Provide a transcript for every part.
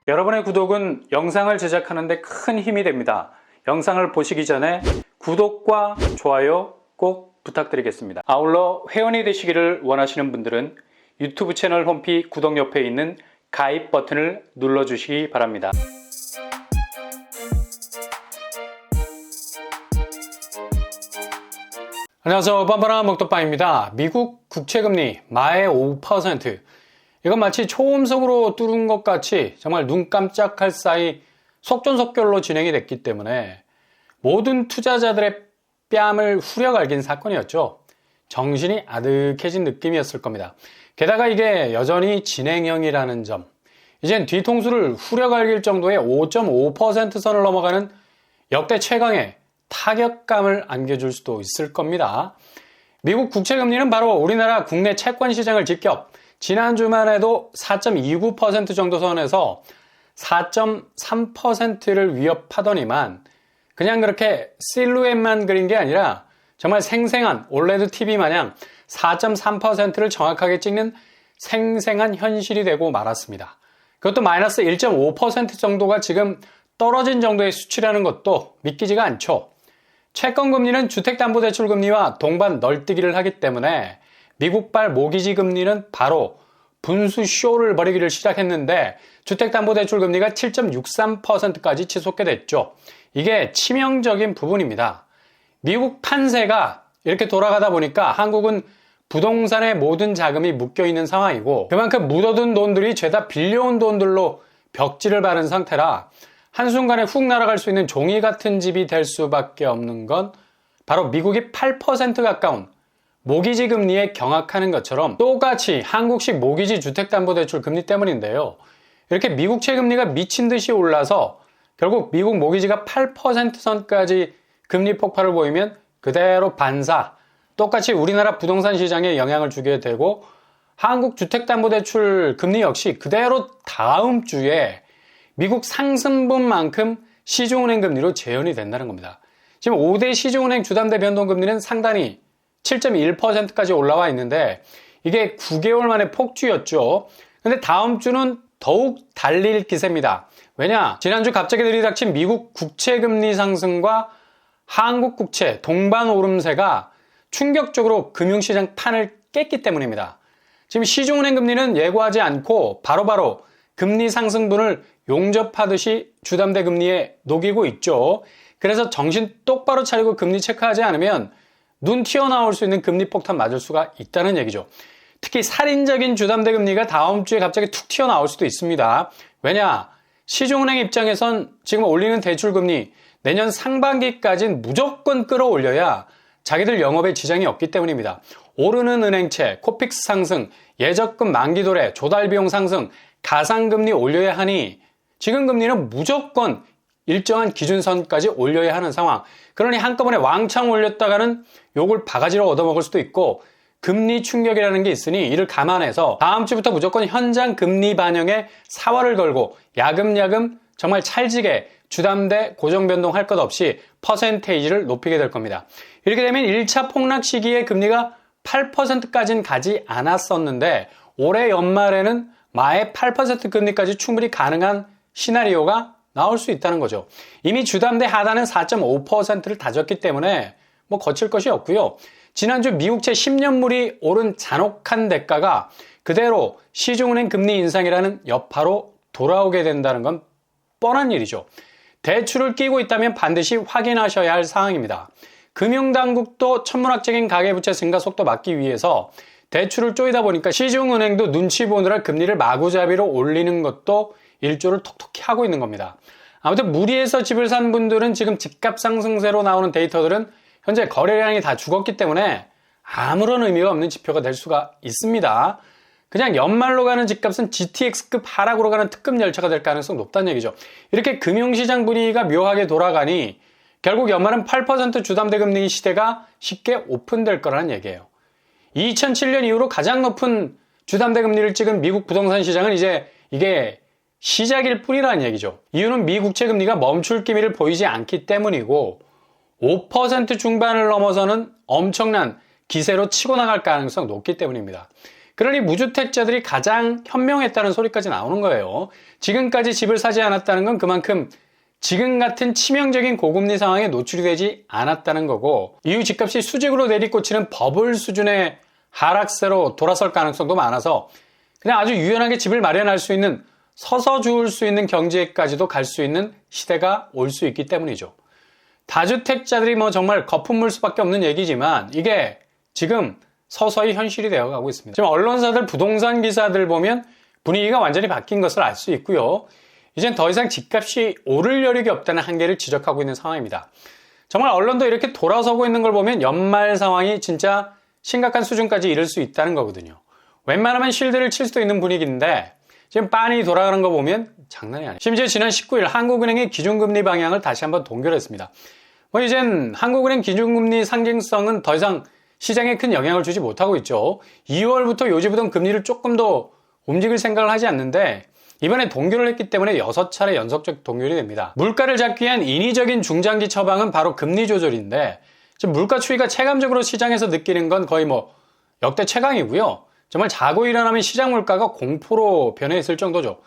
여러분의 구독은 영상을 제작하는 데 큰 힘이 됩니다. 영상을 보시기 전에 구독과 좋아요 꼭 부탁드리겠습니다. 아울러 회원이 되시기를 원하시는 분들은 유튜브 채널 홈피 구독 옆에 있는 가입 버튼을 눌러주시기 바랍니다. 안녕하세요. 뻔뻔한 먹떡빵입니다. 미국 국채금리 마의 5%. 이건 마치 초음속으로 뚫은 것 같이 정말 눈 깜짝할 사이 속전속결로 진행이 됐기 때문에 모든 투자자들의 뺨을 후려갈긴 사건이었죠. 정신이 아득해진 느낌이었을 겁니다. 게다가 이게 여전히 진행형이라는 점. 이젠 뒤통수를 후려갈길 정도의 5.5% 선을 넘어가는 역대 최강의 타격감을 안겨줄 수도 있을 겁니다. 미국 국채금리는 바로 우리나라 국내 채권 시장을 직격 지난주만 해도 4.29% 정도 선에서 4.3%를 위협하더니만 그냥 그렇게 실루엣만 그린 게 아니라 정말 생생한 올레드 TV 마냥 4.3%를 정확하게 찍는 생생한 현실이 되고 말았습니다. 그것도 마이너스 1.5% 정도가 지금 떨어진 정도의 수치라는 것도 믿기지가 않죠. 채권금리는 주택담보대출금리와 동반 널뛰기를 하기 때문에 미국발 모기지 금리는 바로 분수쇼를 벌이기를 시작했는데 주택담보대출금리가 7.63%까지 치솟게 됐죠. 이게 치명적인 부분입니다. 미국 판세가 이렇게 돌아가다 보니까 한국은 부동산에 모든 자금이 묶여있는 상황이고 그만큼 묻어둔 돈들이 죄다 빌려온 돈들로 벽지를 바른 상태라 한순간에 훅 날아갈 수 있는 종이 같은 집이 될 수밖에 없는 건 바로 미국이 8% 가까운 모기지 금리에 경악하는 것처럼 똑같이 한국식 모기지 주택담보대출 금리 때문인데요. 이렇게 미국채 금리가 미친 듯이 올라서 결국 미국 모기지가 8% 선까지 금리 폭발을 보이면 그대로 반사, 똑같이 우리나라 부동산 시장에 영향을 주게 되고 한국 주택담보대출 금리 역시 그대로 다음 주에 미국 상승분만큼 시중은행 금리로 재현이 된다는 겁니다. 지금 5대 시중은행 주담대 변동금리는 상단이 7.1%까지 올라와 있는데 이게 9개월 만에 폭주였죠. 근데 다음 주는 더욱 달릴 기세입니다. 왜냐? 지난주 갑자기 들이닥친 미국 국채금리 상승과 한국 국채 동반 오름세가 충격적으로 금융시장 판을 깼기 때문입니다. 지금 시중은행 금리는 예고하지 않고 바로바로 금리 상승분을 용접하듯이 주담대 금리에 녹이고 있죠. 그래서 정신 똑바로 차리고 금리 체크하지 않으면 눈 튀어나올 수 있는 금리 폭탄 맞을 수가 있다는 얘기죠. 특히 살인적인 주담대 금리가 다음 주에 갑자기 툭 튀어나올 수도 있습니다. 왜냐? 시중은행 입장에선 지금 올리는 대출금리 내년 상반기까지는 무조건 끌어올려야 자기들 영업에 지장이 없기 때문입니다. 오르는 은행채, 코픽스 상승, 예적금 만기 도래, 조달비용 상승, 가상금리 올려야 하니 지금 금리는 무조건 일정한 기준선까지 올려야 하는 상황. 그러니 한꺼번에 왕창 올렸다가는 욕을 바가지로 얻어먹을 수도 있고 금리 충격이라는 게 있으니 이를 감안해서 다음 주부터 무조건 현장 금리 반영에 사활을 걸고 야금야금 정말 찰지게 주담대 고정변동할 것 없이 퍼센테이지를 높이게 될 겁니다. 이렇게 되면 1차 폭락 시기에 금리가 8%까지는 가지 않았었는데 올해 연말에는 마의 8% 금리까지 충분히 가능한 시나리오가 나올 수 있다는 거죠. 이미 주담대 하단은 4.5%를 다졌기 때문에 거칠 것이 없고요. 지난주 미국채 10년물이 오른 잔혹한 대가가 그대로 시중은행 금리 인상이라는 여파로 돌아오게 된다는 건 뻔한 일이죠. 대출을 끼고 있다면 반드시 확인하셔야 할 상황입니다. 금융당국도 천문학적인 가계부채 증가 속도 막기 위해서 대출을 쪼이다 보니까 시중은행도 눈치 보느라 금리를 마구잡이로 올리는 것도 일조를 톡톡히 하고 있는 겁니다. 아무튼 무리해서 집을 산 분들은 지금 집값 상승세로 나오는 데이터들은 현재 거래량이 다 죽었기 때문에 아무런 의미가 없는 지표가 될 수가 있습니다. 그냥 연말로 가는 집값은 GTX급 하락으로 가는 특급 열차가 될 가능성이 높다는 얘기죠. 이렇게 금융시장 분위기가 묘하게 돌아가니 결국 연말은 8% 주담대 금리 시대가 쉽게 오픈될 거라는 얘기예요. 2007년 이후로 가장 높은 주담대 금리를 찍은 미국 부동산 시장은 이제 이게 시작일 뿐이라는 얘기죠. 이유는 미국채 금리가 멈출 기미를 보이지 않기 때문이고 5% 중반을 넘어서는 엄청난 기세로 치고 나갈 가능성이 높기 때문입니다. 그러니 무주택자들이 가장 현명했다는 소리까지 나오는 거예요. 지금까지 집을 사지 않았다는 건 그만큼 지금 같은 치명적인 고금리 상황에 노출이 되지 않았다는 거고, 이후 집값이 수직으로 내리꽂히는 버블 수준의 하락세로 돌아설 가능성도 많아서 그냥 아주 유연하게 집을 마련할 수 있는, 서서 주울 수 있는 경제까지도 갈 수 있는 시대가 올 수 있기 때문이죠. 다주택자들이 뭐 정말 거품물 수밖에 없는 얘기지만 이게 지금 서서히 현실이 되어가고 있습니다. 지금 언론사들, 부동산 기사들 보면 분위기가 완전히 바뀐 것을 알 수 있고요. 이젠 더 이상 집값이 오를 여력이 없다는 한계를 지적하고 있는 상황입니다. 정말 언론도 이렇게 돌아서고 있는 걸 보면 연말 상황이 진짜 심각한 수준까지 이를 수 있다는 거거든요. 웬만하면 실드를 칠 수도 있는 분위기인데 지금 빤히 돌아가는 거 보면 장난이 아니에요. 심지어 지난 19일 한국은행이 기준금리 방향을 다시 한번 동결했습니다. 이젠 한국은행 기준금리 상징성은 더 이상 시장에 큰 영향을 주지 못하고 있죠. 2월부터 요지부동 금리를 조금 더 움직일 생각을 하지 않는데 이번에 동결을 했기 때문에 6차례 연속적 동결이 됩니다. 물가를 잡기 위한 인위적인 중장기 처방은 바로 금리 조절인데 지금 물가 추이가 체감적으로 시장에서 느끼는 건 거의 역대 최강이고요. 정말 자고 일어나면 시장 물가가 공포로 변해 있을 정도죠.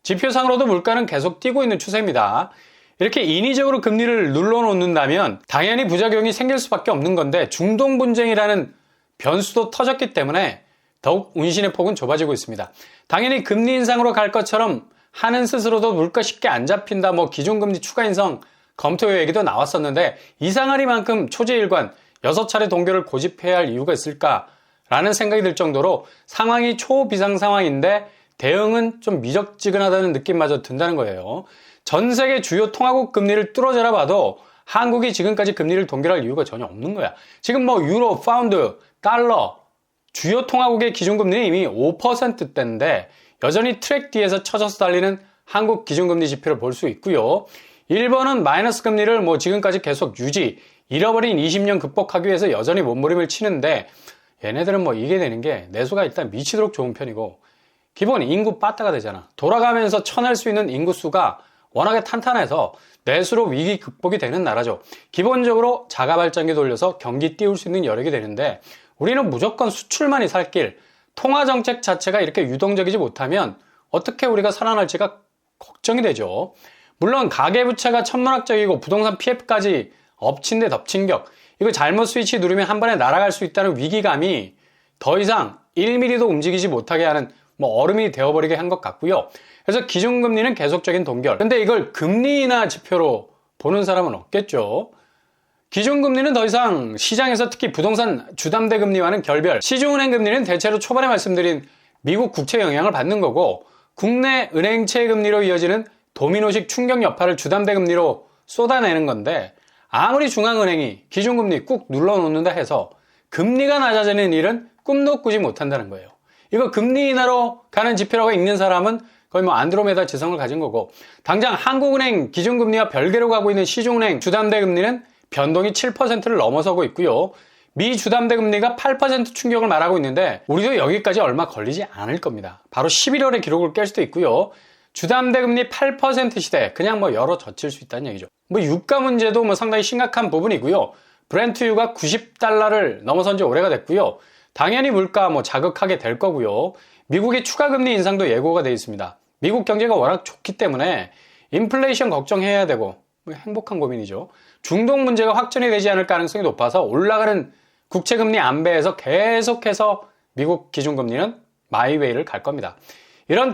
지표상으로도 물가는 계속 뛰고 있는 추세입니다. 이렇게 인위적으로 금리를 눌러놓는다면 당연히 부작용이 생길 수밖에 없는 건데 중동 분쟁이라는 변수도 터졌기 때문에 더욱 운신의 폭은 좁아지고 있습니다. 당연히 금리 인상으로 갈 것처럼 하는 스스로도 물가 쉽게 안 잡힌다, 기준금리 추가 인상 검토 얘기도 나왔었는데 이상하리만큼 초지일관 6차례 동결을 고집해야 할 이유가 있을까라는 생각이 들 정도로 상황이 초비상 상황인데 대응은 좀 미적지근하다는 느낌마저 든다는 거예요. 전 세계 주요 통화국 금리를 뚫어져라 봐도 한국이 지금까지 금리를 동결할 이유가 전혀 없는 거야. 지금 유로, 파운드, 달러 주요 통화국의 기준금리는 이미 5%대인데 여전히 트랙 뒤에서 쳐져서 달리는 한국 기준금리 지표를 볼 수 있고요. 일본은 마이너스 금리를 지금까지 계속 유지, 잃어버린 20년 극복하기 위해서 여전히 몸부림을 치는데 얘네들은 이게 되는 게 내수가 일단 미치도록 좋은 편이고 기본 인구 빠따가 되잖아. 돌아가면서 쳐낼 수 있는 인구수가 워낙에 탄탄해서 내수로 위기 극복이 되는 나라죠. 기본적으로 자가발전기 돌려서 경기 띄울 수 있는 여력이 되는데 우리는 무조건 수출만이 살 길, 통화정책 자체가 이렇게 유동적이지 못하면 어떻게 우리가 살아날지가 걱정이 되죠. 물론 가계부채가 천문학적이고 부동산 PF까지 엎친 데 덮친 격, 이거 잘못 스위치 누르면 한 번에 날아갈 수 있다는 위기감이 더 이상 1mm도 움직이지 못하게 하는 얼음이 되어버리게 한 것 같고요. 그래서 기준금리는 계속적인 동결. 근데 이걸 금리 인하 지표로 보는 사람은 없겠죠. 기준금리는 더 이상 시장에서 특히 부동산 주담대 금리와는 결별, 시중은행 금리는 대체로 초반에 말씀드린 미국 국채 영향을 받는 거고 국내 은행채 금리로 이어지는 도미노식 충격 여파를 주담대 금리로 쏟아내는 건데 아무리 중앙은행이 기준금리 꾹 눌러놓는다 해서 금리가 낮아지는 일은 꿈도 꾸지 못한다는 거예요. 이거 금리 인하로 가는 지표라고 읽는 사람은 거의 안드로메다 지성을 가진 거고 당장 한국은행 기준금리와 별개로 가고 있는 시중은행 주담대 금리는 변동이 7%를 넘어서고 있고요. 미 주담대 금리가 8% 충격을 말하고 있는데 우리도 여기까지 얼마 걸리지 않을 겁니다. 바로 11월에 기록을 깰 수도 있고요. 주담대 금리 8% 시대 그냥 열어 젖힐 수 있다는 얘기죠. 유가 문제도 상당히 심각한 부분이고요. 브렌트유가 90달러를 넘어선 지 오래가 됐고요. 당연히 물가 자극하게 될 거고요. 미국의 추가 금리 인상도 예고가 되어 있습니다. 미국 경제가 워낙 좋기 때문에 인플레이션 걱정해야 되고 행복한 고민이죠. 중동 문제가 확전이 되지 않을 가능성이 높아서 올라가는 국채금리 안배에서 계속해서 미국 기준금리는 마이웨이를 갈 겁니다. 이런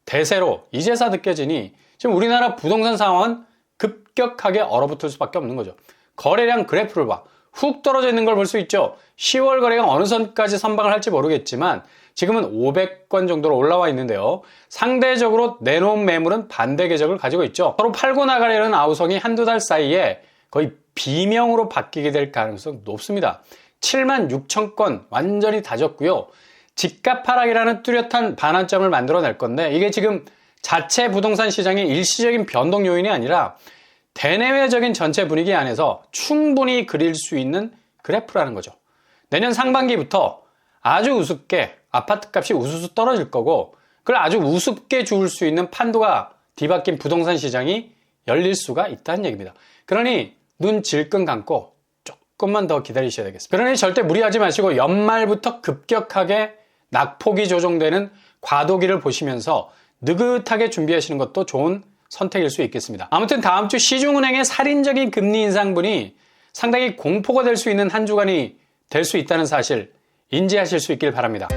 대세로 이제서 느껴지니 지금 우리나라 부동산 상황은 급격하게 얼어붙을 수밖에 없는 거죠. 거래량 그래프를 봐. 훅 떨어져 있는 걸 볼 수 있죠. 10월 거래가 어느 선까지 선방을 할지 모르겠지만 지금은 500건 정도로 올라와 있는데요. 상대적으로 내놓은 매물은 반대 궤적을 가지고 있죠. 서로 팔고 나가려는 아우성이 한두 달 사이에 거의 비명으로 바뀌게 될 가능성이 높습니다. 7만 6천 건 완전히 다졌고요. 집값 하락이라는 뚜렷한 반환점을 만들어낼 건데 이게 지금 자체 부동산 시장의 일시적인 변동 요인이 아니라 대내외적인 전체 분위기 안에서 충분히 그릴 수 있는 그래프라는 거죠. 내년 상반기부터 아주 우습게 아파트값이 우수수 떨어질 거고 그걸 아주 우습게 주울 수 있는 판도가 뒤바뀐 부동산 시장이 열릴 수가 있다는 얘기입니다. 그러니 눈 질끈 감고 조금만 더 기다리셔야 되겠습니다. 그러니 절대 무리하지 마시고 연말부터 급격하게 낙폭이 조정되는 과도기를 보시면서 느긋하게 준비하시는 것도 좋은 선택일 수 있겠습니다. 아무튼 다음 주 시중은행의 살인적인 금리 인상분이 상당히 공포가 될 수 있는 한 주간이 될 수 있다는 사실 인지하실 수 있길 바랍니다.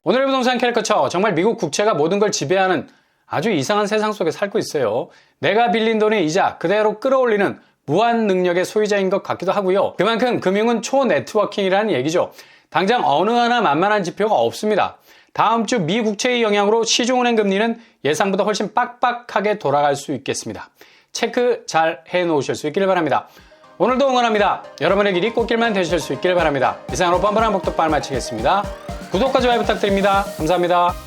오늘의 부동산 캐릭터처, 정말 미국 국채가 모든 걸 지배하는 아주 이상한 세상 속에 살고 있어요. 내가 빌린 돈의 이자 그대로 끌어올리는 무한 능력의 소유자인 것 같기도 하고요. 그만큼 금융은 초네트워킹이라는 얘기죠. 당장 어느 하나 만만한 지표가 없습니다. 다음 주 미 국채의 영향으로 시중은행 금리는 예상보다 훨씬 빡빡하게 돌아갈 수 있겠습니다. 체크 잘 해놓으실 수 있길 바랍니다. 오늘도 응원합니다. 여러분의 길이 꽃길만 되실 수 있길 바랍니다. 이상으로 뻔뻔한 복덕발 마치겠습니다. 구독과 좋아요 부탁드립니다. 감사합니다.